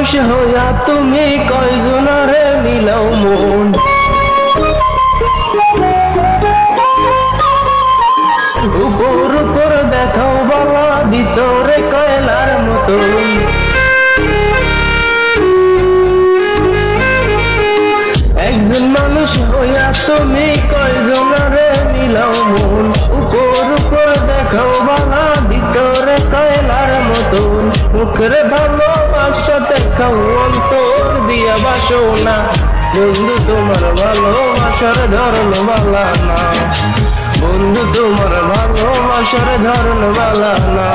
মানুষ হইয়া তুমি কয়জনারে নিলাও মন। উপর উপর দেখাও বালা, ভিতরে কয়লার মতো। একজন মানুষ হইয়া তুমি কয়জনারে নিলাও মন। উপর উপর দেখাও বালা, ভিতরে কয়লার মতন। মুখের ভালোবাসা দেখাও, অন্তর দিয়া বাসো না। বন্ধু তোমার ভালোবাসার ধরন বালা না, বন্ধু তোমার ভালোবাসার ধরন বালা না।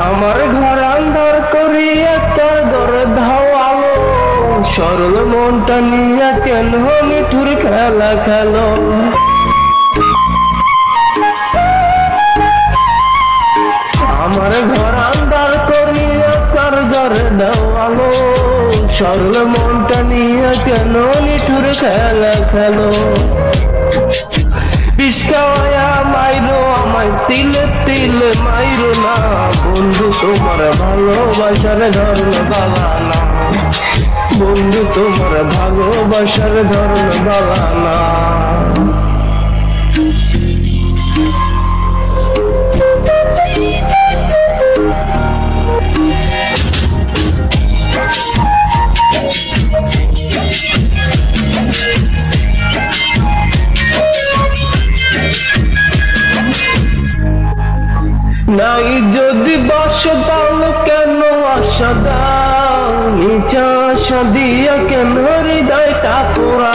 আমার ঘর আন্ধার করিয়া তোর ঘরে ধাও আলো, সরল মনটা নিয়ে কেন মিঠুর খেলা খেলো। আমার ঘর আন্ধার করিয়া তোর ঘরে ধাও আলো, সরল মনটা নিয়ে কেন মিঠুর খেলা খেলো। পিসকাওয়া মাইরো আমায় তিলে তিলে মাইরো না, বন্ধু তোমার ভালোবাসার ধরন বালা না, বন্ধু তোমার ভালোবাসার ধরন বালা না। নাই যদি বাস দাও কেন আশা দাও, নিচা আশা দিয়া কেন হৃদয়টা পোড়া।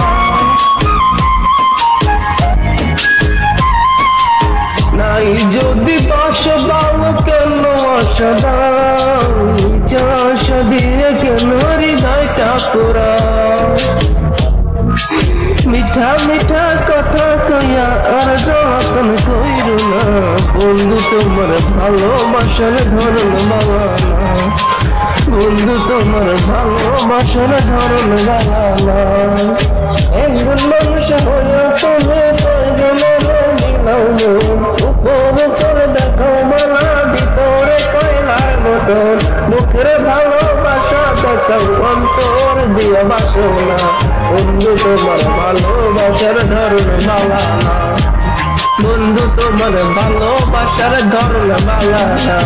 নাই যদি বাস দাও কেন আশা দাও, নিচা আশা দিয়া কেন হৃদয়টা পোড়া। মিঠা মিঠা কথা কইয়া আর যতন কইরো না, বন্ধু তোমার ভালোবাসার ধরন বালা না, বন্ধু তোমার ভালোবাসার ধরন বালা না। একজন মানুষ হইয়া তুমি কয়জনারে নিলাও মন। উপর উপর দেখাও বালা, ভিতরে কয়লার মতন। মুখের ভালোবাসা দেখাও, অন্তর দিয়া বাসো না, বন্ধু তোমার ভালোবাসার ধরন বালা না, বন্ধু তোমার ভালোবাসার ধরন বালা না।